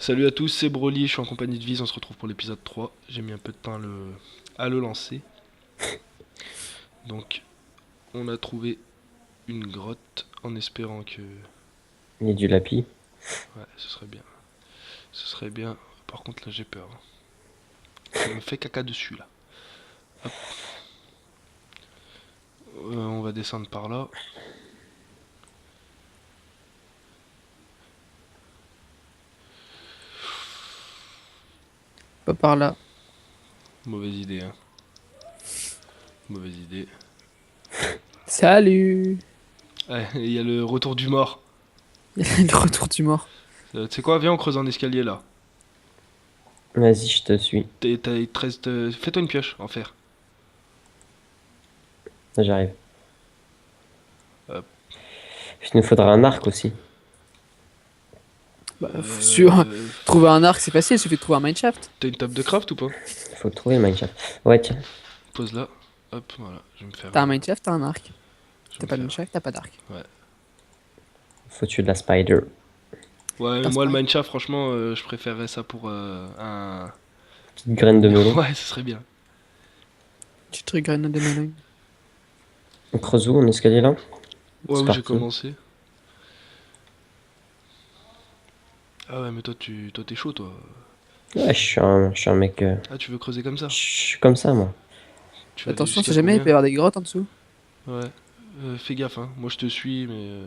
Salut à tous, c'est Broly, je suis en compagnie de Viz, on se retrouve pour l'épisode 3. J'ai mis un peu de temps à le lancer. Donc, on a trouvé une grotte en espérant que... Il y a du lapis. Ouais, ce serait bien. Ce serait bien. Par contre, là, j'ai peur, hein. Je me fais caca dessus, là. Hop. On va descendre par là. Pas par là. Mauvaise idée, hein. Mauvaise idée. Salut. Ouais, il y a le retour du mort. Il y a le retour du mort. Tu sais quoi, viens, on creuse un escalier, là. Vas-y, je te suis. Il te reste... Fais-toi une pioche en fer. Là, j'arrive. Hop. Il nous faudra un arc aussi. Bah, sûr. Euh... Trouver un arc, c'est facile, il suffit de trouver un mineshaft. T'as une table de craft ou pas? Faut trouver le Minecraft. Ouais, tiens. Pose là. Hop, voilà. Je vais me faire... T'as un mineshaft, t'as un arc. je vais T'as me pas de faire... mineshaft, t'as pas d'arc. Ouais. Faut tuer de la spider. Ouais, mais T'as moi le pas. Mineshaft, franchement, je préférerais ça pour un. Petite graine de melon. Ouais, ce serait bien. Tu te grenades de melon. On creuse où? Un escalier là? Ouais, C'est où j'ai parti. commencé. Ah ouais, mais toi t'es chaud, toi. Ouais, je suis un mec. Ah, tu veux creuser comme Je ça? suis comme ça, moi. Tu vas aller Attention, jusqu'à si jamais il combien? peut y avoir des grottes en dessous. Ouais. Fais gaffe, hein. Moi je te suis, mais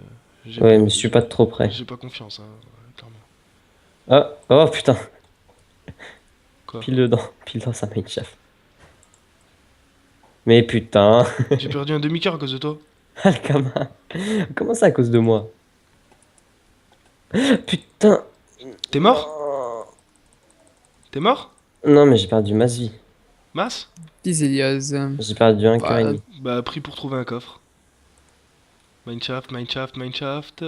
j'ai Ouais, pas, mais je suis pas de trop près. j'ai pas confiance, hein, clairement. Ah, oh putain. Quoi? Pile dedans. Pile dans sa Minecraft. Mais putain. J'ai perdu un demi-quart à cause de toi. Alkama. Comment ça à cause de moi? Putain. T'es mort? Non. T'es mort? Non, mais j'ai perdu masse vie. Masse? Diselios. J'ai perdu un cœur et Bah, demi. Bah, pris pour trouver un coffre. Mineshaft, Mineshaft, Mineshaft.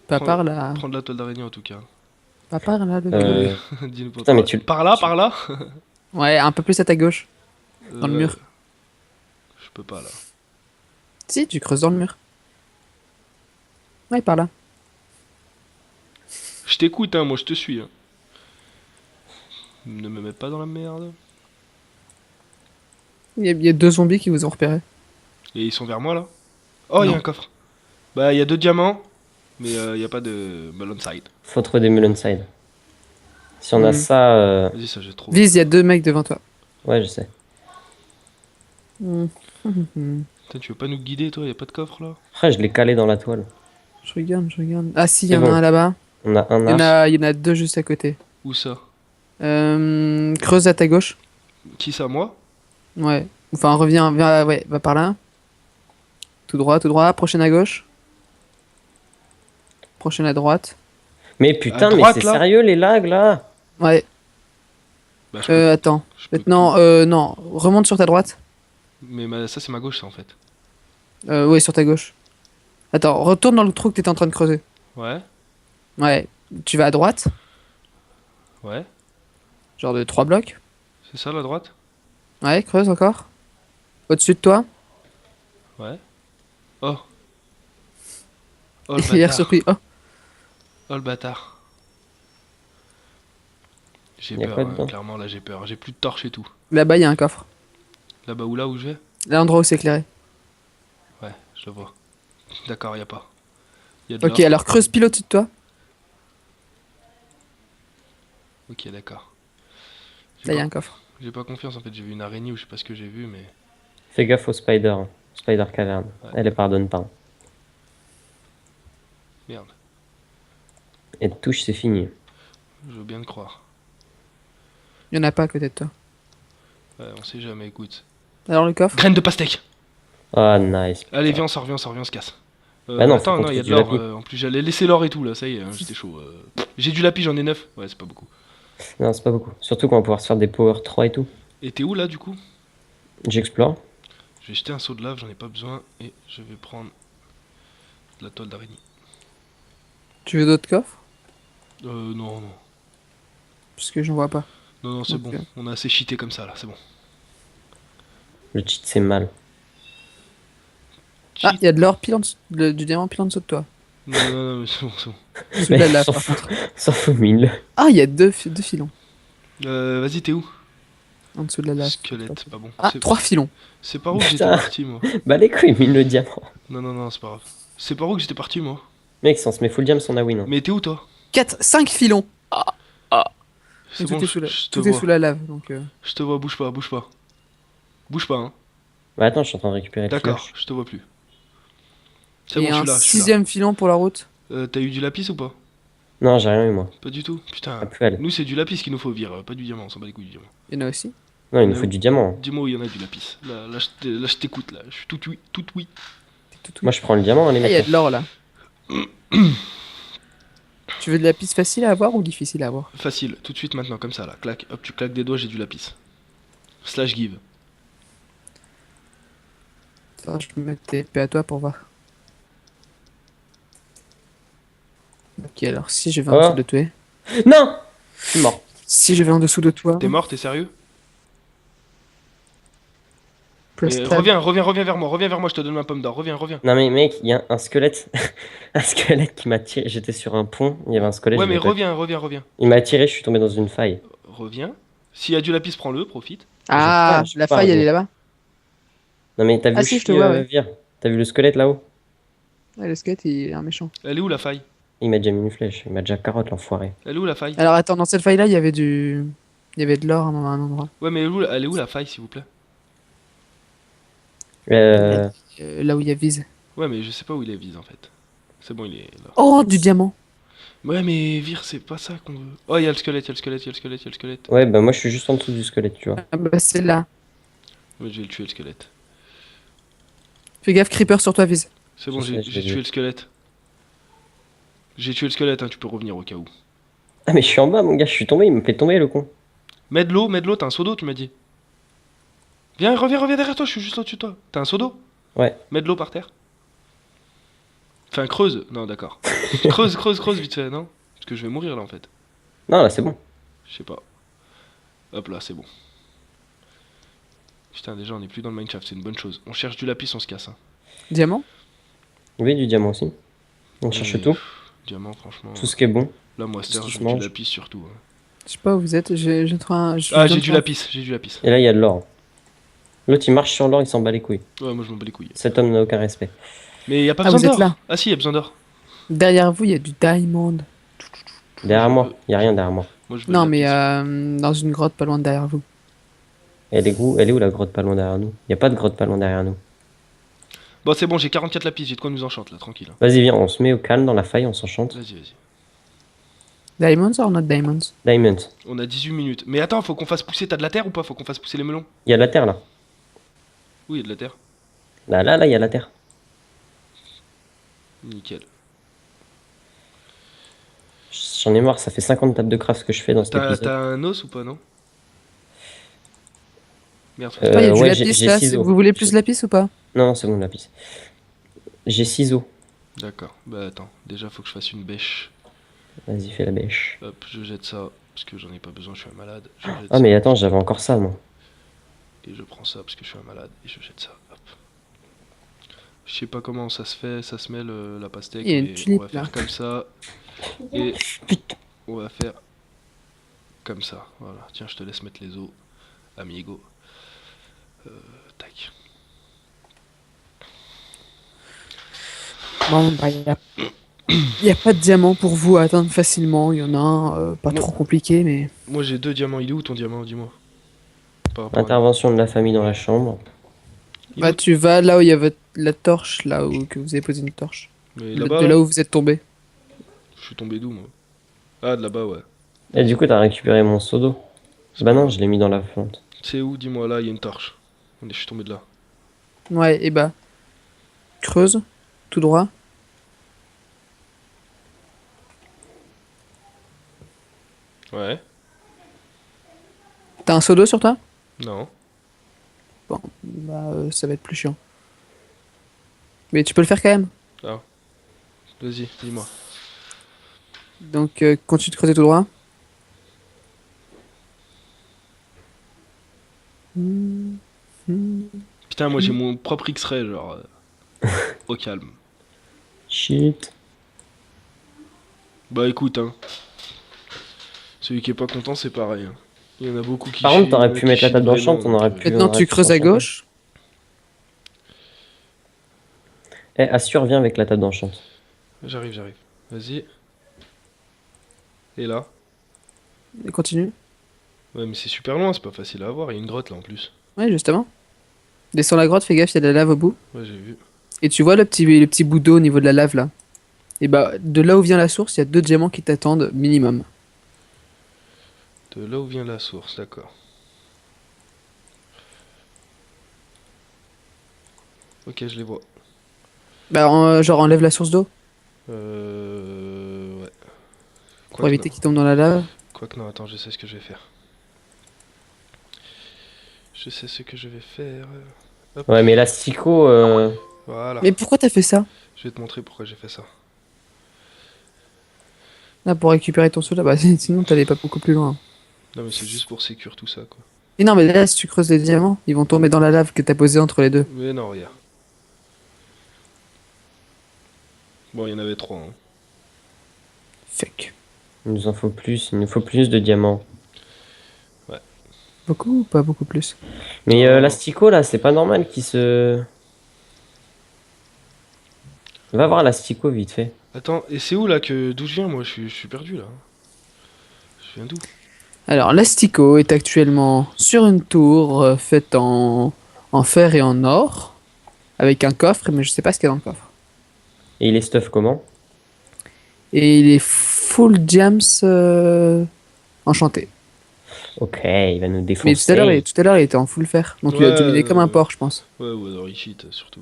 pas Prends, par là. prends de la toile d'araignée en tout cas. Pas par là, le Euh, vieux. Dis-nous pas Putain, mais tu. par là, tu- par là. Ouais, un peu plus à ta gauche. Dans le Ouais, mur. je peux pas là. Si, tu creuses dans le mur. Ouais, par là. Je t'écoute, hein, moi je te suis, hein. Ne me mets pas dans la merde. Il y a deux zombies qui vous ont repéré. Et ils sont vers moi là. Oh, il y a Non. un coffre. Bah, il y a 2 diamants, mais il y a pas de melon side. Faut trouver des melon side. Si on a Hmm. ça. Vas-y, ça je trouve. Vise, il y a deux mecs devant toi. Ouais, je sais. Hmm. Putain, tu veux pas nous guider toi? Y a pas de coffre là? Après, je l'ai calé dans la toile. Je regarde, je regarde. Ah si, il y C'est en a bon. un là-bas. On a un Il y en arc. a, il y en a deux juste à côté. Où ça? Creuse à ta gauche. Qui ça, moi? Ouais. Enfin, reviens, ouais, va par là. Tout droit, tout droit. Prochaine à gauche. Prochaine à droite. Mais À putain, mais droite c'est là? sérieux les lags là? Ouais. Bah, je peux. Attends. Je peux Maintenant, non. Remonte sur ta droite. Mais ça, c'est ma gauche, ça en fait. Ouais, sur ta gauche. Attends, retourne dans le trou que t'étais en train de creuser. Ouais, Ouais. Tu vas à droite. ouais. Genre de 3 blocs. C'est ça la droite? Ouais, creuse encore. Au-dessus de toi. Ouais. Oh. Oh le Il a l'air bâtard. surpris. Oh. Oh le bâtard. J'ai Y a peur, quoi hein, dedans? clairement là j'ai peur. J'ai plus de torche et tout. Là-bas, il y a un coffre. Là-bas où là où je vais? L'endroit où c'est éclairé. Ouais, je le vois. D'accord, y a pas. Y a de Ok, l'or. alors creuse pile au-dessus de toi. Ok, d'accord. J'ai Là, il y a pas, un coffre. j'ai pas confiance en fait. J'ai vu une araignée ou je sais pas ce que j'ai vu, mais. Fais gaffe au spider. Hein. Spider caverne. Ouais, Elle les pardonne pas. merde. Et de touche, c'est fini. Je veux bien te croire. Il y en a pas à côté de toi. Ouais, on sait jamais, écoute. Alors le coffre? Graine de pastèque! Ah, nice. Allez, viens, on sort, viens, on se casse. Bah non, faut Attends, qu'on non, y trouve a de du l'or. lapis. En plus, j'allais laisser l'or et tout là, ça y est, hein, j'étais chaud. J'ai du lapis, j'en ai 9. Ouais, c'est pas beaucoup. Non, c'est pas beaucoup. Surtout qu'on va pouvoir se faire des power 3 et tout. Et t'es où là du coup? J'explore. Je vais jeter un seau de lave, j'en ai pas besoin. Et je vais prendre de la toile d'araignée. Tu veux d'autres coffres? Non, non. Parce que j'en vois pas. Non, non, c'est Ok. bon. On a assez cheaté comme ça là, c'est bon. Le cheat, c'est mal. Ah, Cheat. il y a de l'or pile en dessous, du diamant pile en dessous de toi. Non, non, non, mais c'est bon, c'est bon. Sous la lave, s'en par fout. contre. S'en fout mille. Ah, il y a deux filons. Vas-y, t'es où? En dessous de la lave. Squelette, pas bon. Ah, C'est 3 filons. c'est par où que j'étais Putain. parti, moi? Bah les couilles, mine le diamant. Non, non, non, c'est pas grave. C'est par où que j'étais parti, moi? Mec, si on se met full diam, on a win. Hein. Mais t'es où, toi? 4, 5 filons. C'est Et bon, tout est sous la, je te tout est vois. sous la lave. Donc, Je te vois, bouge pas, bouge pas. Bouge pas, hein. Bah attends, je suis en train de récupérer le D'accord, flash. je te vois plus. C'est et bon, je un suis là, je suis là. 6ème filon pour la route. T'as eu du lapis ou pas? Non, j'ai rien eu moi. Pas du tout. À Putain, plus elle. nous c'est du lapis qu'il nous faut, Vire, pas du diamant, on s'en bat les couilles du diamant. Il y en a aussi. Non, il nous Mais faut où du diamant. Dis-moi où il y en a du lapis. Là, je t'écoute, là. Je suis tout oui, tout oui. Moi je prends le diamant, hein, les Ah, il y a mecs. de l'or là. Tu veux de la piste facile à avoir ou difficile à avoir? Facile, tout de suite maintenant, comme ça, là. Clac, hop, tu claques des doigts, j'ai du lapis. Slash give. Attends, je vais mettre TP à toi pour voir. Ok, alors si je vais en Oh. dessous de toi. Non. Je suis mort. Si je vais en dessous de toi. T'es mort, t'es sérieux? press tab. Reviens vers moi, je te donne ma pomme d'or. Reviens, reviens. Non mais mec, il y a un squelette. Un squelette qui m'a tiré. J'étais sur un pont, il y avait un squelette. Ouais, je mais l'ai pas- reviens. Il m'a tiré, je suis tombé dans une faille. Reviens. S'il y a du lapis, prends-le, profite. Ah, je la pars, faille elle gros. est là-bas. Non mais t'as vu Ah, le si, je te chi, vois, ouais. Vire. T'as vu le squelette là-haut? Ouais, le skate il est un méchant. Elle est où la faille? Il m'a déjà mis une flèche. Il m'a déjà carotte l'enfoiré. Elle est où la faille? Alors attends, dans cette faille là, il y avait du. Il y avait de l'or à un endroit. Ouais, mais elle est où la faille, s'il vous plaît? Euh... Là où il y a vise. Ouais, mais je sais pas où il est vise en fait. C'est bon, il est là. Oh, du diamant. Ouais, mais Vire, c'est pas ça qu'on veut. Oh, il y a le squelette, il y a le squelette, il y a le squelette, il y a le squelette. Ouais, bah moi je suis juste en dessous du squelette, tu vois. Ah bah c'est là. Ouais, je vais le tuer le squelette. Fais gaffe, creeper sur toi, vise. C'est bon, Je sais, j'ai je tué l'ai le squelette. J'ai tué le squelette, hein, tu peux revenir au cas où. Ah mais je suis en bas mon gars, je suis tombé, il me fait tomber le con. Mets de l'eau, t'as un seau d'eau, tu m'as dit. Viens, reviens derrière toi, je suis juste au-dessus de toi. T'as un seau d'eau? Ouais. Mets de l'eau par terre. Enfin, creuse. Non, d'accord. creuse vite fait, non? Parce que je vais mourir là en fait. Non là c'est bon. Je sais pas. Hop là, c'est bon. Putain, déjà on est plus dans le mineshaft, c'est une bonne chose. On cherche du lapis, on se casse. Hein. Diamant? Oui, du diamant aussi. On cherche Mais, tout. Diamant, franchement. Tout ce qui est bon. Là, moi, tout ce Ster, qui je se veux du mange. lapis surtout. Hein. Je sais pas où vous êtes. J'ai trouvé un. Ah, j'ai du lapis, j'ai du lapis. Et là il y a de l'or. L'autre il marche sur l'or, il s'en bat les couilles. Ouais, moi je m'en bats les couilles. Cet homme n'a aucun respect. Mais y a pas Ah, besoin vous êtes d'or. là. Ah, si, y a besoin d'or. Derrière vous, il y a du diamond. Derrière Je moi, veux- il y a rien derrière moi. Moi, je veux Non, le mais lapis. dans une grotte pas loin de derrière vous. Elle est où la grotte pas loin derrière nous? Il y a pas de grotte pas loin derrière nous. Bon, c'est bon, j'ai 44 lapis, j'ai de quoi nous enchante là, tranquille. Hein. Vas-y viens, on se met au calme dans la faille, on s'enchante. Vas-y. Diamonds or not diamonds? Diamond. On a 18 minutes. Mais attends, faut qu'on fasse pousser. T'as de la terre ou pas? Faut qu'on fasse pousser les melons. Il y a de la terre là. Oui, y a de la terre. Là, il y a de la terre. Nickel. J'en ai marre, ça fait 50 tables de craft que je fais dans cet épisode. T'as un os ou pas, non? Merde. Euh, Ah, il y a du ouais, lapis j'ai là. ciseaux. Vous voulez plus de lapis ou pas? Non, c'est bon, lapis. J'ai ciseaux. D'accord. Bah attends, déjà faut que je fasse une bêche. Vas-y, fais la bêche. Hop, je jette ça, parce que j'en ai pas besoin, je suis un malade. Je jette Ah ça, mais attends, j'avais encore ça moi. et je prends ça, parce que je suis un malade, et je jette ça. Hop. Je sais pas comment ça se fait, ça se mêle la pastèque, Il y a une mais tulipe, on va faire là. comme ça. Et on va faire comme ça. Voilà, tiens, je te laisse mettre les os, amigo. Tac. Bon, bah, y a pas de diamant pour vous à atteindre facilement. Il y en a un, pas Non. trop compliqué, mais. Moi j'ai 2 diamants, il est où ton diamant, dis-moi? Par rapport à- Intervention de la famille dans la chambre. Il est Bah, où tu vas là où il y a la torche, là où que vous avez posé une torche. Mais De là-bas, là là, où vous êtes tombé. je suis tombé d'où moi? Ah, de là-bas, ouais. Et du coup, t'as récupéré mon seau d'eau. Bah non, je l'ai mis dans la fonte. C'est où, dis-moi, là, il y a une torche. Je suis tombé de là. Ouais, et bah. Creuse, tout droit. Ouais. T'as un seau d'eau sur toi? Non. Bon, bah, ça va être plus chiant. Mais tu peux le faire quand même. Vas-y, dis-moi. Donc, continue de creuser tout droit. Putain, moi j'ai mon propre X-ray, genre. Au calme. Shit. Bah écoute, hein. Celui qui est pas content, c'est pareil, hein. Il y en a beaucoup qui Par contre, chient, t'aurais il y en a pu qui mettre la chient table vraiment, d'enchant, on donc, aurait pu. Maintenant, tu creuses à gauche. Eh, Assure, viens avec la table d'enchant. J'arrive. Vas-y. Et là? Et continue. Ouais, mais c'est super loin, c'est pas facile à avoir. Il y a une grotte là en plus. Ouais, justement. Descends la grotte, fais gaffe, il y a de la lave au bout. Ouais, j'ai vu. Et tu vois le petit bout d'eau au niveau de la lave là. Et bah, de là où vient la source, il y a 2 diamants qui t'attendent minimum. De là où vient la source, d'accord. Ok, je les vois. Bah, genre, enlève la source d'eau Ouais. pour éviter qu'ils tombent dans la lave. Quoique non, attends, je sais ce que je vais faire. Je sais ce que je vais faire. Hop. Ouais, mais l'asticot. Voilà. Mais pourquoi t'as fait ça? Je vais te montrer pourquoi j'ai fait ça. Là, pour récupérer ton sous là, bah, sinon t'allais pas beaucoup plus loin. Non, mais c'est juste pour sécure tout ça, quoi. Et non, mais là, si tu creuses les diamants, ils vont tomber dans la lave que t'as posée entre les deux. Mais non, regarde. Bon, il y en avait 3, hein. Fuck. Il nous en faut plus, il nous faut plus de diamants. Beaucoup ou pas beaucoup plus? Mais Oh. l'asticot là, c'est pas normal qu'il se. Va voir l'asticot vite fait. Attends, et c'est où là que d'où je viens moi je suis perdu là. Je viens d'où? Alors, l'asticot est actuellement sur une tour faite en fer et en or, avec un coffre, mais je sais pas ce qu'il y a dans le coffre. Et il est stuff comment? Et il est full gems enchanté. Ok, il va nous Mais défoncer. tout à l'heure, il était en full fer. Donc, il a dû Ouais, miner comme un porc, je pense. Ouais, ou alors il cheat surtout.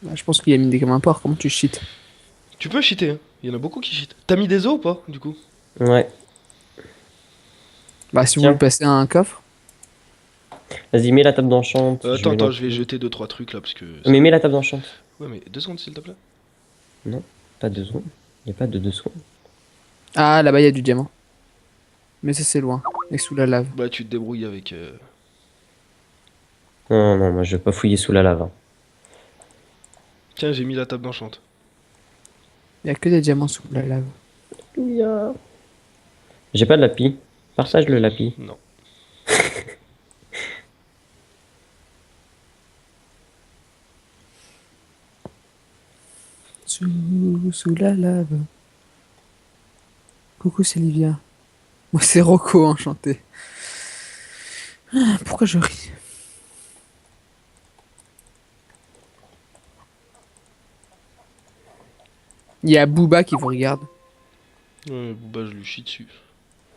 Bah, je pense qu'il a miné comme un porc. Comment tu cheats? Tu peux cheater, hein. Il y en a beaucoup qui cheatent. T'as mis des os ou pas du coup? Ouais. Bah, si vous Tiens. voulez passer à un coffre. Vas-y, mets la table d'enchant. Attends, je vais jeter 2-3 trucs là parce que. Mais mets la table d'enchant. Ouais, mais 2 secondes s'il te plaît. Pas 2 secondes. Il n'y a pas de 2 secondes. Ah, là-bas, il y a du diamant. Mais ça, c'est loin. Et sous la lave. Bah, tu te débrouilles avec. Non, non, moi je veux pas fouiller sous la lave, hein. Tiens, j'ai mis la table d'enchante. Il y a que des diamants sous la lave. J'ai pas de lapis. Partage le lapis. Non. Sous la lave. Coucou, c'est Livia. Moi, c'est Rocco, enchanté. Ah, pourquoi je ris? Il y a Booba qui vous regarde. Ouais, bah, je lui chie dessus.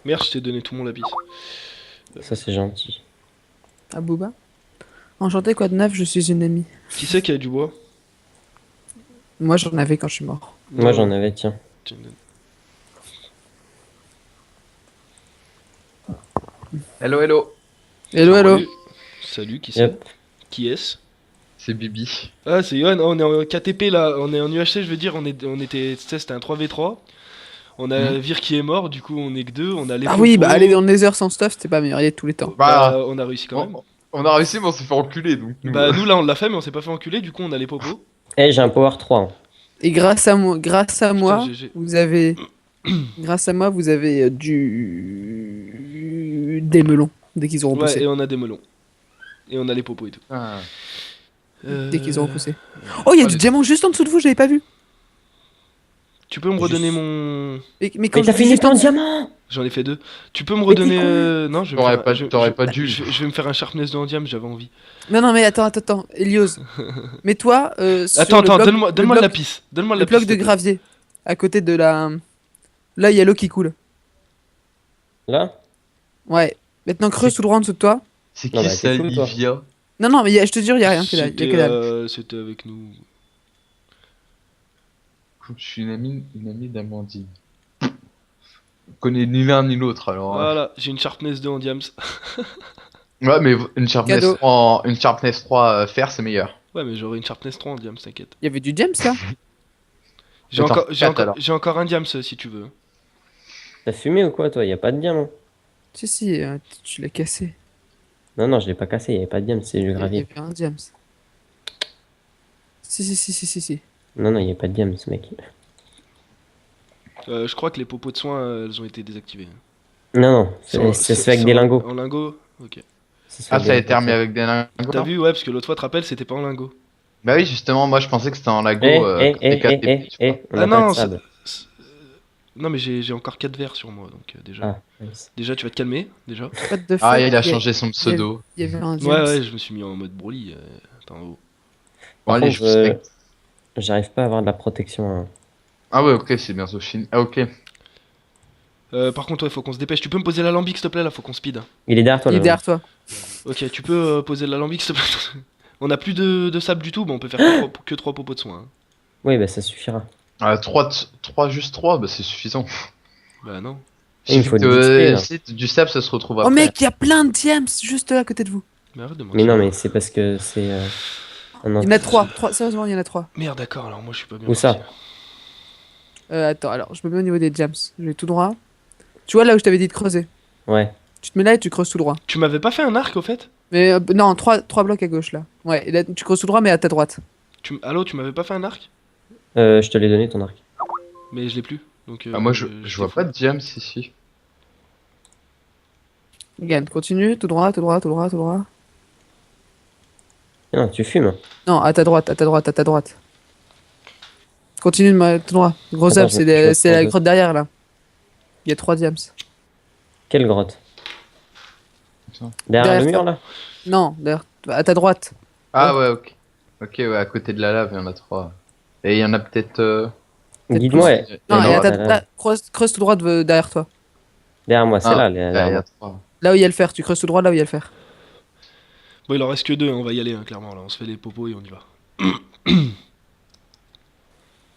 Merde, je t'ai donné tout mon lapis. Ça c'est gentil. Ah, Booba? Enchanté, quoi de neuf, je suis une amie. Qui c'est qui a du bois? Moi, j'en avais quand je suis mort. Moi j'en avais, tiens. Tiens, donne. Hello, hello, Hello, hello. Salut, qui c'est? Yep. Qui est-ce? c'est Bibi. Ah, c'est Yohan. Oh, on est en KTP là, on est en UHC, je veux dire, on était, tu sais, c'était un 3v3. On a Vir qui est mort, du coup on est que 2, on a les Ah oui, popos. bah aller dans le Nether sans stuff, c'était pas meilleur, il y a tous les temps. Bah, on a réussi quand même. On a réussi, mais on s'est fait enculer donc. Bah, nous là on l'a fait, mais on s'est pas fait enculer, du coup on a les popos. Eh, j'ai un power 3, hein. Et grâce à moi, GG. vous avez, vous avez des melons dès qu'ils auront Ouais, poussé. et on a des melons. Et on a les popos et tout. Ah. Dès qu'ils auront poussé. Oh, il y a du diamant juste en dessous de vous, j'avais pas vu. Tu peux me redonner mon. Mais quand Mais t'as je dis fini juste en ton dessous- diamant! J'en ai fait 2. Tu peux me redonner. Non, je vais me T'aurais faire- pas- je- t'aurais je- pas dû. Je vais me faire un sharpness de endiam, j'avais envie. Non, mais attends, Elios. Mais toi, sur Attends, le bloc- donne-moi le bloc- lapis. Donne-moi le le lapis. bloc s'il de te plaît. gravier, à côté de la. Là, il y a l'eau qui coule. Là? Ouais. Maintenant, creuse tout droit en dessous de toi. C'est Non, qui bah, ça, t'es fou, toi. Livia? Non, mais je te jure, il y a rien que dalle. Il y a que dalle. C'était avec nous. Je suis une amie d'Amandine. Je connais ni l'un ni l'autre alors. Voilà, j'ai une sharpness de endiams. Ouais, mais Cadeau. une sharpness 3 fer, c'est meilleur. Ouais, mais j'aurai une sharpness 3 en diams, t'inquiète. Il y avait du James là. Attends, quatre, J'ai encore un diams si tu veux. T'as fumé ou quoi, toi? Y a pas de diamant. Si, tu l'as cassé. Non, non, je l'ai pas cassé, y avait pas de diamant, c'est du Il y gravier. avait un James. Si. Non, non, y a pas de diamant, ce mec. Je crois que les popos de soins, elles ont été désactivées. Non, non, Sur- c'est avec sur- des lingots. En lingots. Ok. C'est Ah, avec ça a des été remis lingots. avec des lingots. T'as vu, ouais, parce que l'autre fois, tu te rappelles, c'était pas en lingots. Bah oui, justement, moi je pensais que c'était en lago. On Ah n'a pas non, de sable. non, mais j'ai encore 4 verres sur moi, donc déjà. Ah, nice. Déjà, tu vas te calmer, déjà. What the fuck, Ah, il a y changé son pseudo. Il y avait un Ouais, James. ouais, je me suis mis en mode Broly. Attends, oh. Bon, Par allez, contre, je vous respecte. j'arrive pas à avoir de la protection, hein. Ah ouais, ok, c'est bientôt fini. Ah ok. Par contre, ouais, faut qu'on se dépêche. Tu peux me poser l'alambic, s'il te plaît, là, faut qu'on speed. Il est derrière toi, Il est là. derrière toi. Ok, tu peux poser l'alambic, s'il te plaît. On a plus de sable du tout, bah on peut faire que 3 popos de soins. Hein. Oui, bah ça suffira. 3, juste 3, bah c'est suffisant. Bah non. Il me faut Suffit de que, l'XP, là. si du sable, ça se retrouve Oh après. mec, il y a plein de James juste là à côté de vous. Mais arrête de Mais mentir. non, mais c'est parce que c'est un Il y en a 3. Sérieusement, il y en a 3. Merde, d'accord, alors moi je suis pas bien. Où ça? parti. Attends, alors je me mets au niveau des James. Je vais tout droit. Tu vois là où je t'avais dit de creuser. Ouais. Tu te mets là et tu creuses tout droit. Tu m'avais pas fait un arc au fait Mais non, 3 blocs à gauche là. Ouais, et là tu creuses tout droit mais à ta droite. Allô, tu m'avais pas fait un arc Je te l'ai donné ton arc. Mais je l'ai plus. Donc, Ah, moi je j'étais vois fou. pas de James ici. Regarde, continue, tout droit, tout droit, tout droit, tout droit. Non, tu fumes. Non, à ta droite, à ta droite, à ta droite. Continue tout droit. Gros Attends, up, je vais c'est la prendre deux. grotte derrière là. Il y a 3 James. Quelle grotte? Attends. Derrière le Derrière mur, là? Non, derrière, à ta droite. Ah ouais, ok. Ok, ouais, à côté de la lave, il y en a 3. Et il y en a peut-être. Peut-être Guide-moi. plus. ouais. Non, Et et à là, ta creuse tout droit derrière toi. Derrière moi, c'est Ah, là, il y derrière a moi. 3. Là où il y a le fer, tu creuses tout droit là où il y a le fer. Bon, il en reste que 2, on va y aller, hein, clairement. Là, on se fait les popos et on y va.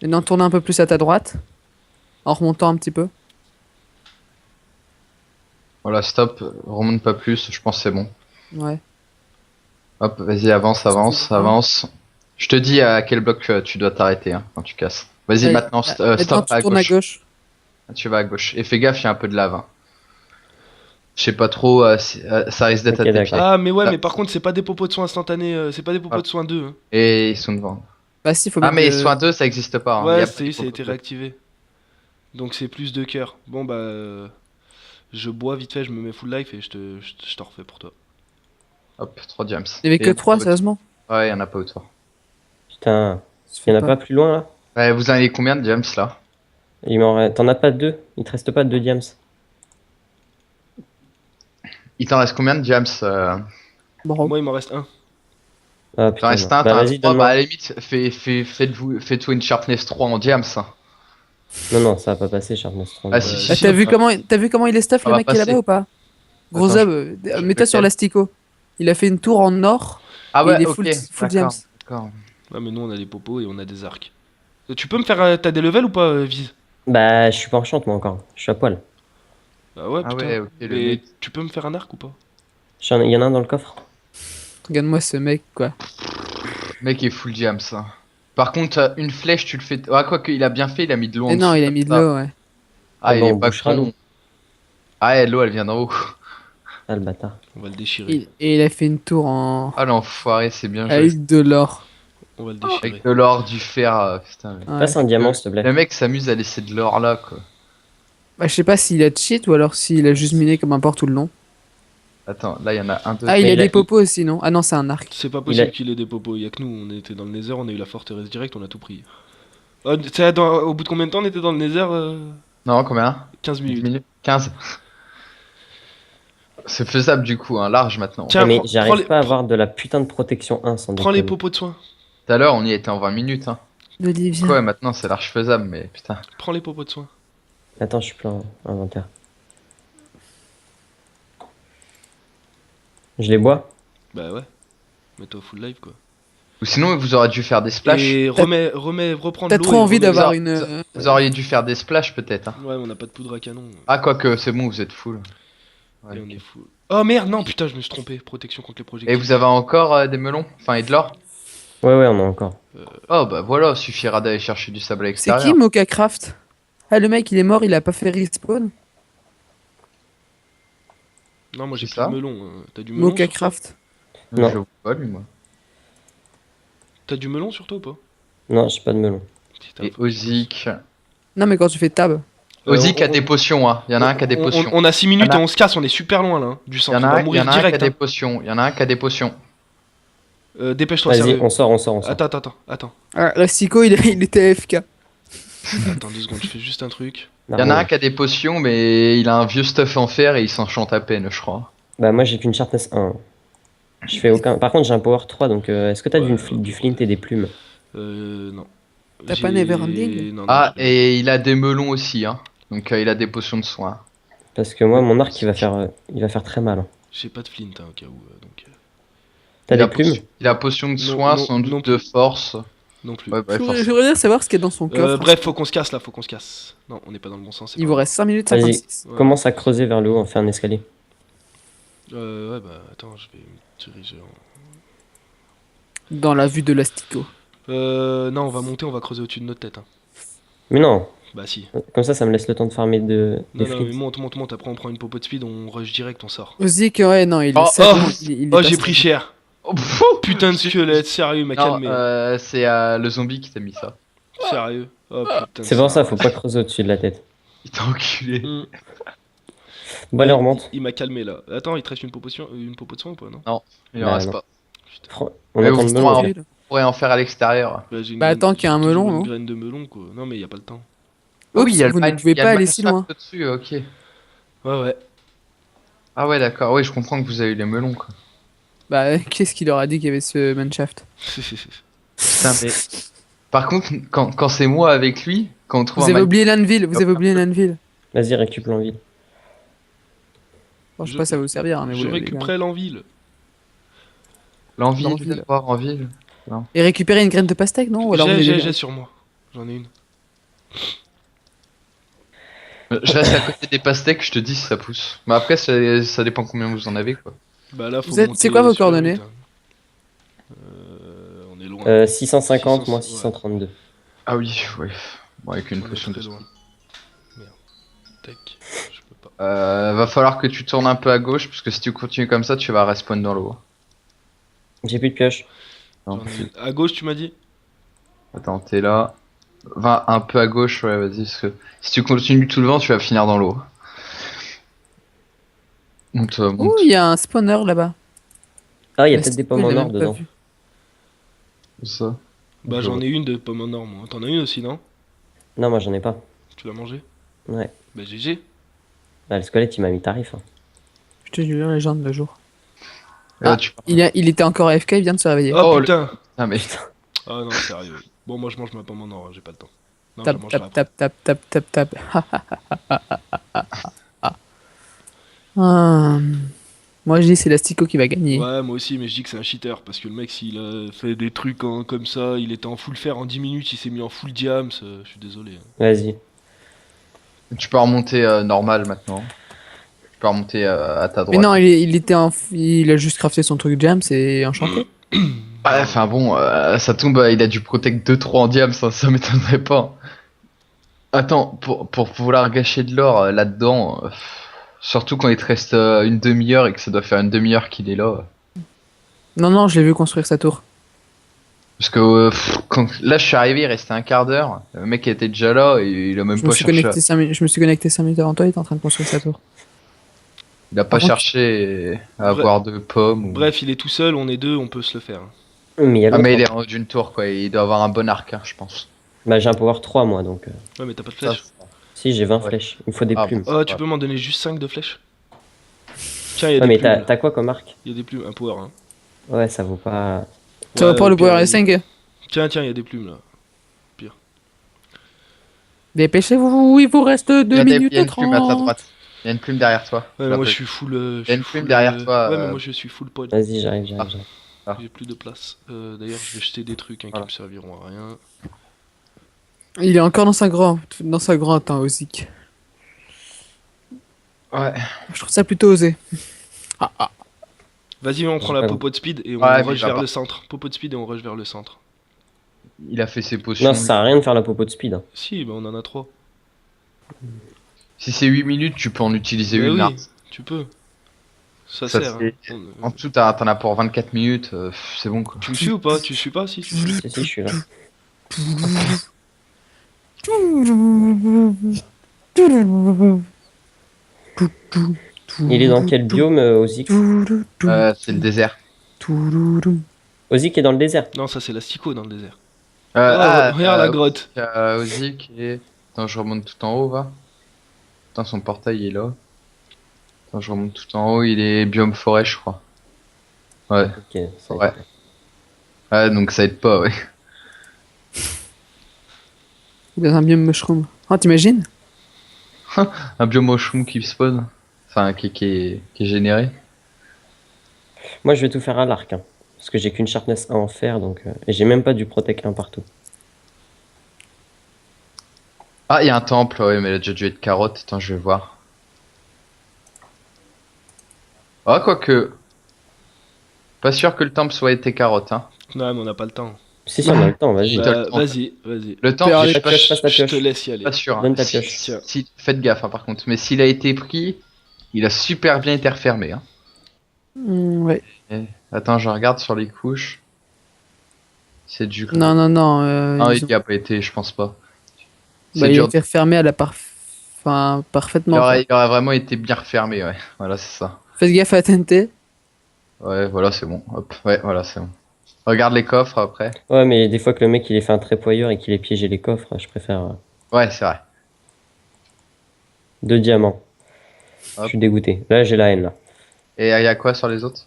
Maintenant, tourne un peu plus à ta droite. En remontant un petit peu. Voilà, stop, remonte pas plus, je pense que c'est bon. Ouais. Hop, vas-y, avance, avance, bon. avance. Je te dis à quel bloc tu dois t'arrêter hein, quand tu casses. Vas-y, Allez, maintenant, maintenant, stop tu à tournes gauche. à gauche. Tu vas à gauche. Et fais gaffe, il y a un peu de lave. Hein. Je sais pas trop, ça risque d'être Ok, à tes d'accord. pieds. Ah, mais ouais, Ah. mais par contre, c'est pas des popos de soins instantanés, c'est pas des popos Ah. de soins 2. Hein. Et ils sont devant. Bah si, faut Ah, mettre mais le- soin 2, ça existe pas. Hein. Il y Ouais, a pas de ça a été propos. réactivé. Donc c'est plus de cœur. Bon, bah. Je bois vite fait, je me mets full life et je t'en refais pour toi. Hop, 3 diams. Il y avait que Et 3, pas sérieusement. autour. Ouais, il y en a pas autour. Putain, Ça se fait y'en a pas plus loin, là? Ouais, vous en avez combien de diams là? T'en as pas deux? Il te reste pas deux diams? Il t'en reste combien de diams Bon, Moi, il m'en reste un. Ah T'en putain, restes non. un, Bah t'en vas-y, restes 3. donne-moi. Bah, à la limite, fais-toi une sharpness 3 en diams. Hein. Non, non, ça va pas passer, Sharpness 3. Ah, Ouais, si, si, bah, si. t'as vu comment il est stuff Ça le va mec qui est passer. là-bas ou pas? Gros Attends, homme, mets-toi sur lequel l'astico. Il a fait une tour en or. Ah Et ouais, il est ok. full James. D'accord, d'accord. Ouais, mais nous, on a des popos et on a des arcs. Tu peux me faire. T'as des levels ou pas, Vise? Bah, je suis pas enchante, moi, encore. Je suis à poil. Bah ouais, Ah putain. ouais, ok, le Mais mec. tu peux me faire un arc ou pas? Il y en a un dans le coffre. Regarde-moi ce mec, quoi. Le mec est full diams. Hein. Par contre, une flèche, tu le fais. Ah, quoi qu'il a bien fait, il a mis de l'eau en Et non, dessous, il a comme mis de ça. l'eau, ouais. Ah, Ah il bah, est on pas bouchera con. l'eau. Ah, ouais, l'eau, elle vient d'en haut. Ah, le bâtard. On va le déchirer. Et il a fait une tour en. Ah, l'enfoiré, c'est bien joué. Avec de l'or. On va le déchirer. Avec de l'or, du fer, putain. Mais... Ouais. Passe un diamant, s'il te plaît. Le mec s'amuse à laisser de l'or là, quoi. Bah, je sais pas s'il a cheat ou alors s'il a juste miné comme un porte tout le long. Attends, là, il y en a un, deux. Ah, il Mais a il a- des popos aussi, non? Ah non, c'est un arc. C'est pas Il possible a- qu'il ait des popos. Y a que nous, on était dans le Nether, on a eu la forteresse directe, on a tout pris. Au bout de combien de temps on était dans le Nether Non, combien 15 10 minutes. minutes 15. C'est faisable du coup, hein, large maintenant. Tiens, Mais prends j'arrive les- pas à avoir de la putain de protection 1 sans Prends les déconner. popos de soins. Tout à l'heure, on y était en 20 minutes. Hein. D'Olivia. Ouais, maintenant c'est large faisable, mais putain. Prends les popos de soins. Attends, je suis plein inventaire. Je les bois? Bah ouais. Mets-toi full live quoi. Ou sinon, vous auriez dû faire des splashs. Et reprends de T'as l'eau trop et envie remets- d'avoir Vous- une. Vous auriez dû faire des splashs peut-être. Hein. Ouais, mais on a pas de poudre à canon. Ah, quoique, c'est bon, vous êtes full. Ouais, Et on ok. est full. Oh merde, non, putain, je me suis trompé. Protection contre les projectiles. Et vous avez encore des melons Enfin, et de l'or Ouais, ouais, on a encore. Oh, bah voilà, suffira d'aller chercher du sable à C'est l'extérieur. qui Mocha Craft? Ah, le mec il est mort, il a pas fait respawn. Non, moi j'ai C'est plus ça de melon. T'as du melon Mocha sur toi Craft. Non. Je le vois pas, lui, moi. T'as du melon sur toi ou pas Non, j'ai pas de melon. Putain, Et faut- Ozik. Non, mais quand tu fais tab. Ozzy qui a on- des potions, hein. Il y en a un qui a des potions. On a 6 minutes Il y en et a- on se casse, on est super loin là, hein, du Il y centre. en On a va un, il y mourir en a un qui a direct. des Hein. potions. Il y en a un qui a des potions. Dépêche-toi, Vas-y, sérieux. on sort, on sort, on sort. Attends. Ah, Lastico, il était AFK. Attends 2 secondes, je fais juste un truc. Il y en a un qui a des potions, mais il a un vieux stuff en fer et il s'enchante à peine, je crois. Bah moi j'ai qu'une sharpness 1. Je fais aucun. Par contre j'ai un power 3 donc est-ce que t'as Ouais, du flint et des plumes? Non. T'as pas J'ai- Neverending Non, Ah, je l'ai et il a des melons aussi, hein. Donc il a des potions de soin. Parce que moi mon arc il va faire très mal. Hein. J'ai pas de flint hein, au cas où. Donc, T'as Il a des plumes? Il a potion de Non, soin, non, sans non doute de force. non plus. Ouais, bah, force. J'aimerais bien savoir ce qu'il y a dans son coffre. Bref, faut qu'on se casse là, faut qu'on se casse. Non, on n'est pas dans le bon sens. c'est Il pas vous grave. reste 5 minutes Vas-y, 56. Ouais. commence à creuser vers le haut, on fait un escalier. Ouais, bah attends, je vais me diriger en. Dans la vue de Lastico. Non, on va monter, on va creuser au-dessus de notre tête. Hein. Mais non, Bah si. comme ça me laisse le temps de farmer des Non, flint. mais monte. Après, on prend une popo de speed, on rush direct, on sort. Ozzy, ouais, non, il est Oh, sérieux, oh, il est Oh, pas j'ai sérieux. pris cher. Oh, pfff. Putain de squelette, sérieux, il m'a Non, calmé. c'est le zombie qui t'a mis ça. Sérieux. Oh putain. de C'est pour ça, sérieux. faut pas creuser au-dessus de la tête. Il t'a enculé. Hmm. Bon allez on remonte. Il m'a calmé là. Attends, il te reste une popo de soin ou pas, non? Il en Bah, reste non. pas. On Mais attend vous le prend melon. un- Ok. On pourrait en faire à l'extérieur. Bah, j'ai une Bah, graine- attends qu'il y ait un j'ai toujours melon, une non graine de melon quoi. Non, mais y a pas le temps. Oups, il y a vous le ne pouvez il y a pas le aller si Minecraft loin. Dessus, ok. Ouais. Ah ouais, d'accord. Oui, je comprends que vous avez eu les melons, quoi. Bah, qu'est-ce qu'il leur a dit qu'il y avait ce manshaft? Putain, mais... Par contre, quand c'est moi avec lui, quand on trouve Vous un avez oublié l'anvil, vous avez oublié l'anvil. Vas-y récup l'envie. Bon, je sais pas si ça va vous servir, hein, mais Je vous l'avez, quand même. récupérais l'enville. l'envie l'envie. d'avoir en ville. Et récupérer une graine de pastèque, non? Ou alors vous J'ai avez- sur moi. J'en ai une. Je reste à côté des pastèques, je te dis si ça pousse. Mais après, ça dépend combien vous en avez, quoi. Bah là, faut Vous êtes- monter c'est quoi vos super coordonnées? vite, hein. On est loin. 650 moins 600, 632. Ah oui, ouais. Bon, avec une On est potion de très loin. Merde. Tac. Je peux pas. Va falloir que tu tournes un peu à gauche, parce que si tu continues comme ça, tu vas respawn dans l'eau. J'ai plus de pioche. Non, J'en ai une. À gauche, tu m'as dit? Attends, t'es là. Va un peu à gauche, ouais, vas-y, parce que si tu continues tout le vent, tu vas finir dans l'eau. Monte, monte. Ouh, il y a un spawner là-bas. Ah il y a Lastico, peut-être des pommes il en l'a or même pas dedans. vu. Ça. Bah Je j'en vois. ai une de pomme en or, moi. T'en as une aussi, non? Non moi j'en ai pas. Tu l'as mangée? Ouais. Bah GG. Bah le squelette il m'a mis tarif. Hein. Je te jure, légende le jour. Là, Ah. tu... Il était encore AFK, il vient de se réveiller. Oh, Oh, putain. Ah, mais Ah non, sérieux. Bon, moi je mange ma pomme en or, hein, j'ai pas le temps. Non, je Tap, la mangerai tap, après. tap, tap, tap, tap, tap. Ah. Moi je dis c'est Lastico qui va gagner. Ouais, moi aussi, mais je dis que c'est un cheater parce que le mec, s'il a fait des trucs comme ça, il était en full fer en 10 minutes, il s'est mis en full diams, je suis désolé. Hein. Vas-y. tu peux remonter normal maintenant. Tu peux remonter à ta droite. Mais non, il a juste crafté son truc jam, c'est enchanté. Ouais, enfin bon, ça tombe, il a dû protect 2-3 en diam, ça m'étonnerait pas. Attends, pour vouloir gâcher de l'or là-dedans, surtout quand il te reste une demi-heure et que ça doit faire une demi-heure qu'il est là. Non, non, je l'ai vu construire sa tour. Parce que là je suis arrivé, il restait un quart d'heure, le mec était déjà là et il a même Je pas me suis cherché. connecté 5 minutes, je me suis connecté 5 minutes avant toi, il était en train de construire sa tour. Il a pas Par contre- cherché à avoir de pommes. Ou... Bref, il est tout seul, on est deux, on peut se le faire. Hein. Mais il y a Ah mais il l'autre. est en haut d'une tour quoi, il doit avoir un bon arc hein, je pense. Bah j'ai un power 3 moi donc. Ouais, mais t'as pas de Ça, flèche. Si j'ai 20 Ouais. flèches. Il me faut des Ah, plumes. bon. Oh, tu peux m'en donner juste 5 de flèches? Tiens, il y a Ouais des mais plumes. t'as quoi comme arc? Il y a des plumes, un power. Hein. Ouais ça vaut pas. Ça va Ouais, pas le au pire, power S5? Tiens, il y a des plumes là. Dépêchez-vous, il vous reste 2 Il y a minutes une plume à ta 30. droite. Il y a une plume derrière toi. Ouais, Je mais moi l'appelle. je suis full. Il y a une plume derrière toi, Ouais, mais moi je suis full pod. Vas-y j'arrive. J'ai plus de place. D'ailleurs, je vais jeter des trucs hein, Voilà. qui me serviront à rien. Il est encore dans sa grotte, hein, Ozik. Ouais. Je trouve ça plutôt osé. Vas-y, on prend la popo de speed et on Ouais, mais rush il va vers pas. le centre. Popo de speed et on rush vers le centre. Il a fait ses potions. Non ça sert à rien de faire la popo de speed. Hein. Si, bah on en a 3. Si c'est 8 minutes, tu peux en utiliser Bah une. oui, hein. tu peux. Ça Ça, sert. c'est- Hein. En tout, t'en as pour 24 minutes, c'est bon quoi. Tu me suis ou pas? Tu suis pas? Si, si. Si je suis là. Il est dans quel biome, Ozik? C'est le désert. Ozik est dans le désert. Non, ça c'est l'asticot dans le désert. Ah, Regarde la grotte. Ozik et... Attends, je remonte tout en haut, va. Attends, son portail il est là. Attends, je remonte tout en haut, il est biome forêt, je crois. Ouais, Ok, ça ouais. Ouais, donc ça aide pas, ouais. Dans un biome mushroom. Oh, t'imagines? Un biome mushroom qui spawn. Enfin, qui est généré. Moi, je vais tout faire à l'arc. Hein, parce que j'ai qu'une sharpness 1 en fer. Donc, et j'ai même pas du protect 1 partout. Ah, il y a un temple, ouais, mais il a déjà dû être carotte. Attends, je vais voir. Ah, quoique. Pas sûr que le temple soit été carotte, hein. Non, mais on n'a pas le temps. Si, si, on a le temps, vas-y. Bah, Bah, le temps. vas-y, vas-y. Le temple, Faire je les suis pas, pioches, passe la Je te pioche. laisse y aller. pas sûr. Hein. Donne ta Si- pioche. Tiens. faites gaffe, hein, par contre. Mais s'il a été pris, il a super bien été refermé. Hein. Ouais. Attends, je regarde sur les couches. C'est du. Non, non, non. Non, ils il ont- y a pas été, je pense pas. bah, C'est il a dur. été refermé à la enfin, Il parfaitement. Quoi. aurait vraiment été bien refermé, ouais. Voilà, c'est ça. Faites gaffe à la TNT. Ouais, voilà, c'est bon. Hop, ouais, voilà, c'est bon. Regarde les coffres après. Ouais, mais des fois que le mec il ait fait un trépoyeur et qu'il ait piégé les coffres, je préfère Ouais, c'est vrai. 2 diamants. Hop. Je suis dégoûté. Là, j'ai la haine, là. Et il y a quoi sur les autres?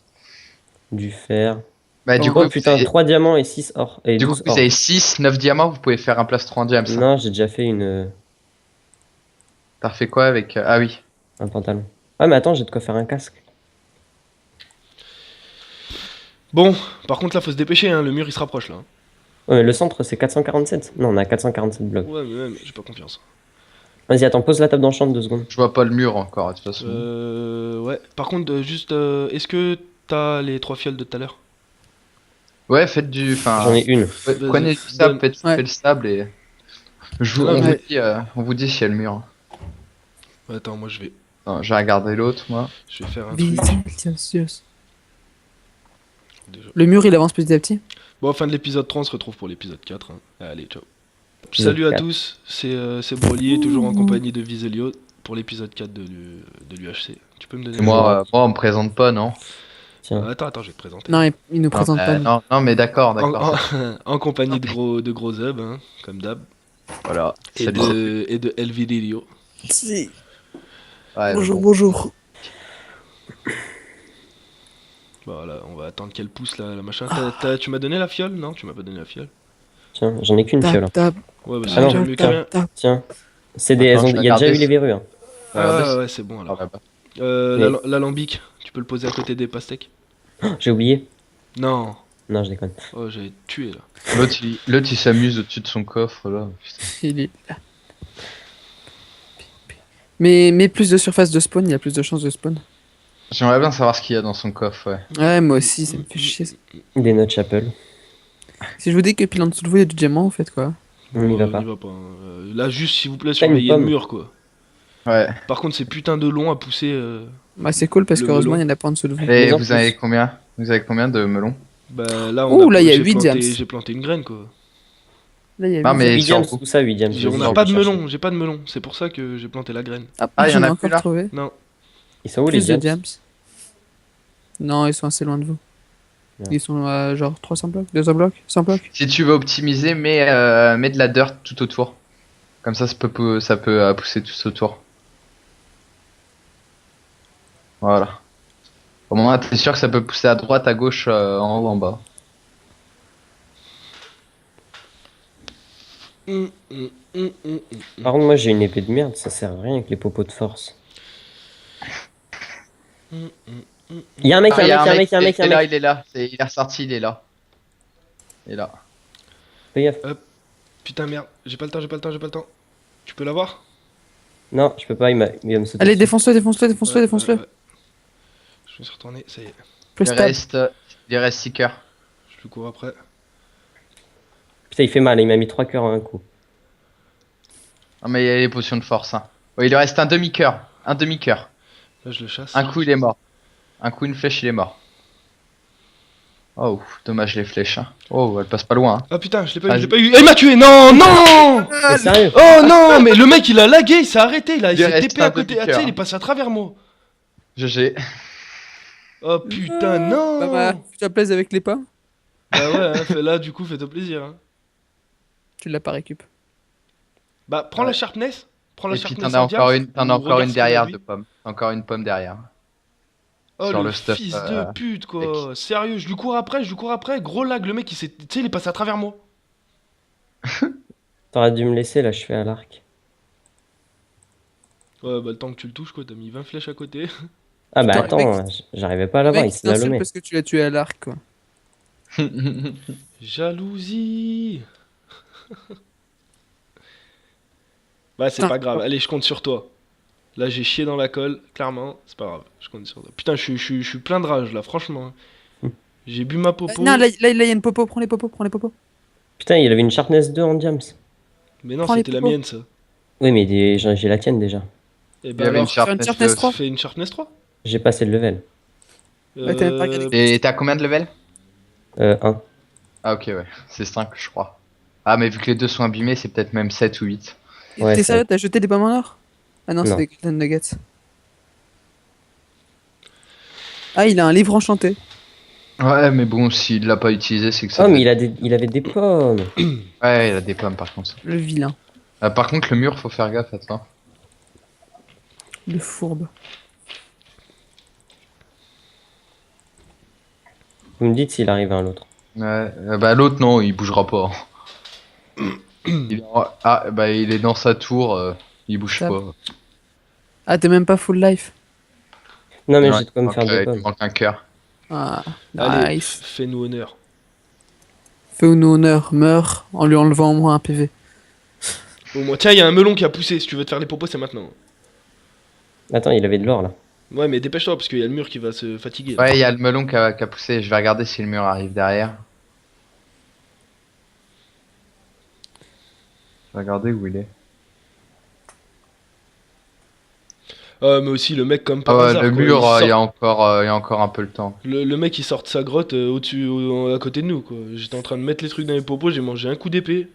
Du fer. Bah, du Oh coup, putain, 3 diamants et 6 or. Et du coup, 12 vous or. avez 6, 9 diamants, vous pouvez faire un plastron en diamant. Ça. Non, j'ai déjà fait une, T'as refait quoi avec. Ah oui. un pantalon. Ah, mais attends, j'ai de quoi faire un casque. Bon, par contre là, faut se dépêcher, hein. Le mur il se rapproche là. Hein. Ouais, mais le centre c'est 447. Non, on a 447 blocs. Ouais, mais même, j'ai pas confiance. Vas-y, attends, pose la table d'enchant 2 secondes. Je vois pas le mur encore, de toute façon. Ouais. Par contre, juste, est-ce que t'as les 3 fioles de tout à l'heure? Ouais, faites du. Enfin. J'en ai une. Ouais, Vas-y, prenez du sable, donne. faites Ouais. le sable et. Ouais. On vous dit s'il y a le mur. Attends, moi je vais Non, j'ai regardé l'autre, moi. faire un truc. Vicious. Déjà. Le mur, il avance petit à petit. Bon, fin de l'épisode 3, on se retrouve pour l'épisode 4. Hein. Allez, ciao. Épisode Salut à 4. tous, c'est Broly, toujours en compagnie de Vizelio pour l'épisode 4 de l'UHC. Tu peux me donner Et moi, on me présente pas, non? Tiens. Attends, je vais te présenter. Non, il nous présente pas. Non, non, mais d'accord, En, d'accord. en compagnie de gros Zub, hein, comme d'hab, Voilà. et de Elvidilio. Si. Ouais, Bonjour, bon. bonjour. Voilà, on va attendre qu'elle pousse la machin. Tu m'as donné la fiole? Non, tu m'as pas donné la fiole. Tiens, j'en ai qu'une fiole. Tap, tap, Ouais, bah Ah non, c'est déjà mieux que tiens. rien. tap. Tiens. C'est des. Attends, elles ont- je vais Il y a déjà regarder eu les verrues. Hein. Ah ouais, c'est bon Ah, alors. là-bas. L'alambic, tu peux le poser à côté des pastèques? J'ai oublié. Non. Non, je déconne. Oh, j'allais te tuer là. L'autre, il s'amuse au-dessus de son coffre, là. Putain. Il est là. Mais plus de surface de spawn, il y a plus de chances de spawn. J'aimerais bien savoir ce qu'il y a dans son coffre, ouais. Ouais, moi aussi, ça me fait chier. ça. Des notes chapel. Si je vous dis que pile en dessous de vous, il y a du diamant, vous faites quoi? On y va pas. hein. Là, juste s'il vous plaît, Pas une surveillez le pomme. mur quoi. Ouais. Par contre, c'est putain de long à pousser. Bah, c'est cool parce Le qu'heureusement, melon. il y en a pas en dessous de vous. Et Mais en vous plus- avez combien? Vous avez combien de melons? Bah là, Ouh, là, il y a j'ai 8 planté- diams. J'ai planté une graine quoi. Là, il y a Non, huit mais- diamants. 8 diams, sur- tout ça, 8 diams. On n'a Vas-y, pas de je vais chercher. melon, j'ai pas de melon. C'est pour ça que j'ai planté la graine. Hop, Ah, il y en j'en ai a encore plus, là trouvé. Non. Ils sont où les Plus de diams? diams. Non, ils sont assez loin de vous. Ouais. Ils sont à genre 300 blocs, 200 blocs, 100 blocs. Si tu veux optimiser, mets de la dirt tout autour. Comme ça ça peut pousser tout autour. Voilà. Au moins, t'es sûr que ça peut pousser à droite, à gauche, en haut, en bas. Par contre, moi j'ai une épée de merde, ça sert à rien avec les popos de force. Il y a un mec, il y a un mec, il y a un mec, il y a un mec. Il est là, il est ressorti, il est là. Il est là. Fais gaffe. Putain, merde, j'ai pas le temps. Tu peux l'avoir? Non, je peux pas, il va me sauter. Allez, dessus. défonce-le, défonce-le, défonce-le, Ouais, défonce-le. ouais, ouais. Je me suis retourné, ça y est. Plus Il stab. reste, il reste 6 cœurs. Je peux courir après. Putain, il fait mal, il m'a mis 3 cœurs en un coup. Non, mais il y a les potions de force. Hein. Ouais, il lui reste un demi-cœur. Un demi-cœur. Là, je le chasse. Un coup, il est mort. Un coup, une flèche, il est mort. Oh, dommage les flèches. Hein. Oh, elle passe pas loin. Hein. Ah putain, je l'ai pas Ah, eu, je l'ai pas eu. Eh, il m'a tué, non, non. Mais sérieux? Oh non, mais le mec il a lagué, il s'est arrêté, il Il s'est reste TP à un côté. Ah, tu demi-cœur. sais, il est passé à travers moi. GG. Oh putain, non. Bah, fais-toi plaisir avec les pas. Bah ouais, hein, là du coup, fais-toi plaisir. Hein. Tu l'as pas récup. Bah, prends Ouais. la sharpness. Prends la Et puis sharpness t'en as en encore diamant, une, t'en ou as encore regarde une ce qu'il a, derrière lui. de pomme. T'as encore une pomme derrière. Oh Sur le le stuff, fils de pute quoi. Sérieux, je lui cours après, gros lag, le mec il s'est. Tu sais, il est passé à travers moi. T'aurais dû me laisser, là, je fais à l'arc. Ouais, bah le temps que tu le touches quoi, t'as mis 20 flèches à côté. Ah bah Putain, le mec, attends, j'arrivais pas à le l'avoir, mec, il il t'insulte slalomait. parce que tu l'as tué à l'arc, quoi. Jalousie. Bah c'est Putain. pas grave, allez je compte sur toi. Là j'ai chié dans la colle, clairement, c'est pas grave, je compte sur toi. Putain je suis plein de rage là, franchement. J'ai bu ma popo. Non, il y a une popo, prends les popos, prends les popos. Putain, il avait une Sharpness 2 en diams. Mais non, Prends les c'était la popos. mienne ça. Oui, mais j'ai la tienne déjà. Et Il y bah avait une alors, Faire une sharpness sharpness de- 3. fais une sharpness 3. J'ai passé le level. Ouais, t'avais pas regardé. Et t'as combien de level? 1. Ah ok ouais, c'est 5 je crois. Ah mais vu que les deux sont abîmés, c'est peut-être même 7 ou 8. Ouais, T'es ça- sérieux, t'as jeté des pommes en or? Ah non, c'est Non. des Golden Nuggets. Ah, il a un livre enchanté. Ouais mais bon, s'il l'a pas utilisé, c'est que ça Oh, mais fait- il avait des pommes. Ouais, il a des pommes par contre. Le vilain. Par contre, le mur, faut faire gaffe à ça. Le fourbe. Vous me dites s'il arrive à l'autre. Ouais, bah l'autre non, il bougera pas. Ah bah il est dans sa tour, il bouge Ça- pas. Ah, t'es même pas full life. Non, mais Ouais, j'ai de quoi me faire des il pommes. manque un cœur. Ah, Allez, nice. fais-nous honneur. Fais-nous honneur, meurs en lui enlevant au moins un PV. Au moins, tiens, il y a un melon qui a poussé, si tu veux te faire les popos, c'est maintenant. Attends, il avait de l'or là. Ouais, mais dépêche-toi, parce qu'il y a le mur qui va se fatiguer. Ouais, il y a le melon qui a poussé, je vais regarder si le mur arrive derrière. Je vais regarder où il est. Mais aussi, le mec, comme par Ah ouais, hasard, le quoi, mur, il il y a sort- encore un peu le temps. le mec, il sort de sa grotte au-dessus, à côté de nous, quoi. J'étais en train de mettre les trucs dans les popos, j'ai mangé un coup d'épée.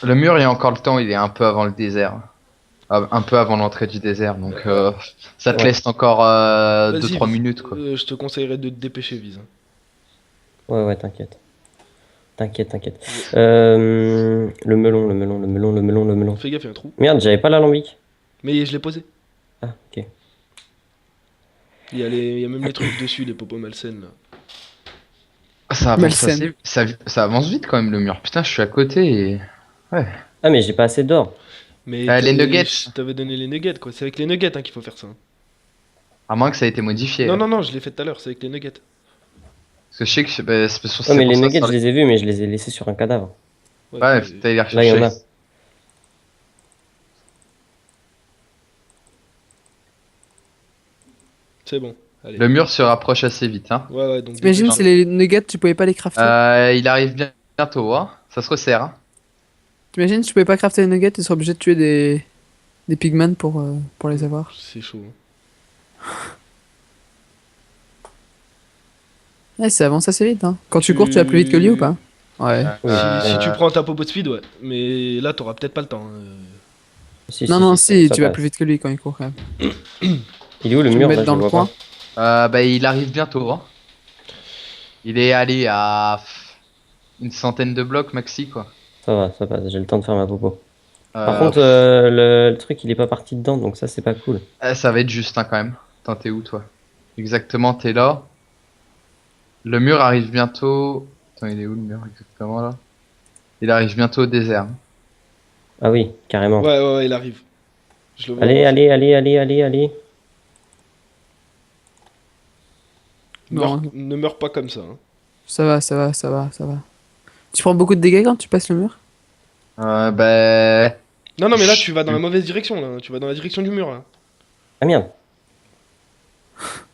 Le mur, il y a encore le temps, il est un peu avant le désert. Ah, un peu avant l'entrée du désert, donc ça te Ouais. laisse encore Vas-y, 2-3 minutes quoi. Je te conseillerais de te dépêcher, Vise. Ouais, t'inquiète. T'inquiète. Le melon. Fais gaffe, il y a un trou. Merde, j'avais pas l'alambic. Mais je l'ai posé. Ah, ok. Il y a même les trucs dessus, les popos malsaines, là. Ça avance, Malsaine. ça avance vite quand même le mur. Putain, je suis à côté et. Ouais. Ah, mais j'ai pas assez d'or. Mais Les t'avais- nuggets. Je t'avais donné les nuggets, quoi. C'est avec les nuggets hein, qu'il faut faire ça. À moins que ça ait été modifié. Non, là. non, je l'ai fait tout à l'heure, c'est avec les nuggets. Parce que je sais que bah, c'est sur Ouais, mais pour les ça, nuggets, sur je les ai vus, mais je les ai laissés sur un cadavre. Ouais, c'est- t'as les Là, il y en a. rechercher. c'est bon. Allez. Le mur se rapproche assez vite. Hein. Ouais, donc. T'imagines, dépêche. c'est les nuggets, tu pouvais pas les crafter. Il arrive bientôt. Hein. Ça se resserre. Hein. T'imagines, tu pouvais pas crafter les nuggets, tu serais obligé de tuer des pigmen pour les avoir. C'est chaud. Ouais, ça avance assez vite, hein. Quand tu cours, tu vas plus vite que lui ou pas? Ouais. Oui. Si tu prends ta popo de speed, ouais. Mais là, t'auras peut-être pas le temps. Non, si, ça tu vas passe. plus vite que lui quand il court quand même. Il est où le Tu mur le là, mets je dans le le vois coin. pas. Bah, il arrive bientôt. Hein. Il est allé à une centaine de blocs maxi quoi. Ça passe, j'ai le temps de faire ma popo. Par Euh, contre, le truc, il est pas parti dedans, donc ça, c'est pas cool. Ça va être juste hein, quand même. Attends, t'es où toi? Exactement, t'es là. Le mur arrive bientôt. Attends, il est où le mur exactement là? Il arrive bientôt au désert. Ah oui, carrément. Ouais, il arrive. Je le vois. Allez. Non, Ne meurs pas comme ça. Hein. ça va. Tu prends beaucoup de dégâts quand tu passes le mur? Bah. Non, mais là, tu vas dans la mauvaise direction, là. Tu vas dans la direction du mur, là. Ah merde.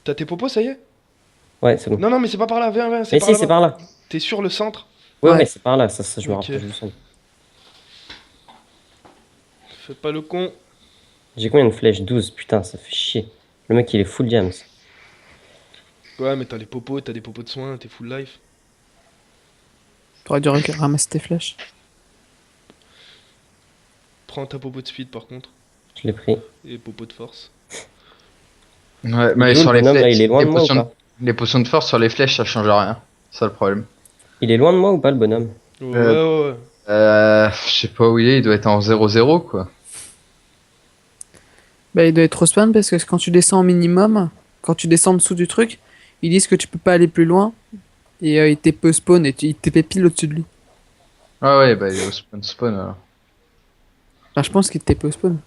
T'as tes popos, ça y est? Ouais, c'est bon. Non, mais c'est pas par là, viens, Mais par si, c'est là-bas. par là. T'es sur le centre. Ouais, Ouais. c'est par là, ça je me Ok. rapproche du centre. Fais pas le con. J'ai combien de flèches? 12, putain, ça fait chier. Le mec, il est full diams. Ouais, mais t'as les popos, t'as des popos de soins, t'es full life. T'aurais dû ramasser tes flèches. Prends ta popo de speed par contre, Je l'ai pris. et popo de force. Ouais, Il mais est où, sur le les bonhomme, là? flèches, Il est loin de moi ou pas? les potions de force sur les flèches, ça change rien. C'est ça le problème. Il est loin de moi ou pas, le bonhomme? Ouais, Euh, ouais, ouais. Je sais pas où il doit être en 0-0 quoi. Bah, il doit être trop spawn parce que quand tu descends au minimum, quand tu descends en dessous du truc, ils disent que tu peux pas aller plus loin. Et il t'ép spawn et il t'ép pile au-dessus de lui. Ah ouais, bah il est au spawn alors. Enfin, je pense qu'il t'ép spawn.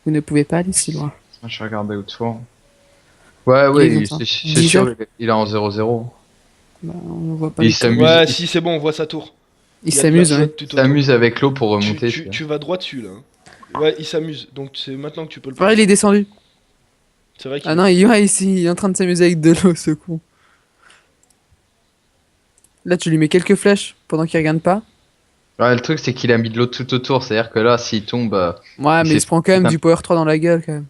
Vous ne pouvez pas aller si loin. Je vais regarder autour. Ouais, ouais, Il est comme ça. c'est 10 sûr, heures. il est en 0-0. Bah, on voit pas Il du tout. s'amuse. Ouais, si c'est bon, on voit sa tour. Il y a de la s'amuse, flotte ouais. tout Il autour. s'amuse avec l'eau pour remonter. Tu vas droit dessus là. Hein. Ouais, il s'amuse, donc c'est maintenant que tu peux le Ouais, prendre. il est descendu. C'est vrai qu'il Ah non, ouais, ici, il est en train de s'amuser avec de l'eau, ce con. Là, tu lui mets quelques flèches pendant qu'il regarde pas. Ouais, le truc c'est qu'il a mis de l'eau tout autour, c'est-à-dire que là, s'il tombe. Ouais, mais c'est- il se prend quand même du power 3 dans la gueule, quand même.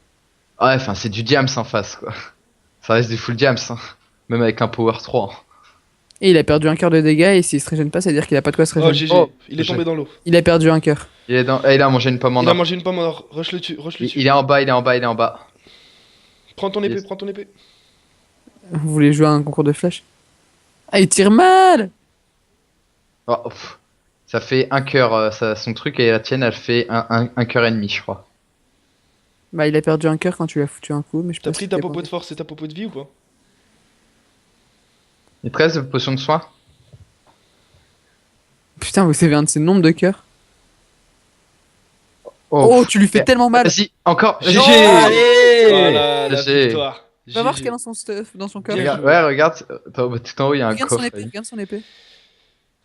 Ouais, enfin, c'est du diams en face quoi. Ça reste du full diams, hein. Même avec un power 3. Et il a perdu un cœur de dégâts, et s'il se régène pas, ça veut dire qu'il a pas de quoi se Oh, régénérer. GG, Oh, il est GG. tombé dans l'eau. Il a perdu un cœur. Il est dans. Il a mangé une pomme en Il a or. mangé une pomme en or. Rush le dessus, rush le dessus. Il est en bas, il est en bas, il est en bas. Prends ton épée, Yes. prends ton épée. Vous voulez jouer à un concours de flèches? Ah, il tire mal! Oh, pff. Ça fait un cœur, son truc, et la tienne, elle fait un cœur et demi, je crois. Bah, il a perdu un cœur quand tu lui as foutu un coup, mais je sais T'as pas pris si ta t'es popo bon. de force et ta popo de vie ou pas? Et 13 potions de soin. Putain, vous savez un de ces nombres de cœurs? Oh, Oh, tu lui fais tellement mal! Vas-y, encore. GG. Non, allez. Voilà, la GG. victoire. Va voir ce GG. qu'il y a dans son stuff, dans son cœur. Bien Regarde, joué. ouais, regarde, tout en haut, il y a un Regarde son coffre. épée, regarde son épée.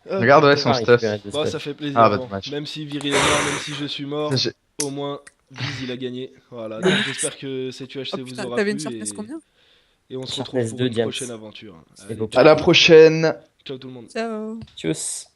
Ah, Regarde, ouais, putain. son Ah, stuff. récupérer des Bon, stuff. ça fait plaisir. Ah, bah, bon. dommage. Même si Viril est mort, même si je suis mort, J'ai- au moins Viz il a gagné. Voilà, donc j'espère que cette UHC Oh vous putain, aura t'avais plu une sharpness et... combien? et on se Sharpness retrouve pour 2 une diams. prochaine aventure. C'est Allez, beau. À la prochaine. ciao tout le monde. Ciao! Tchuss.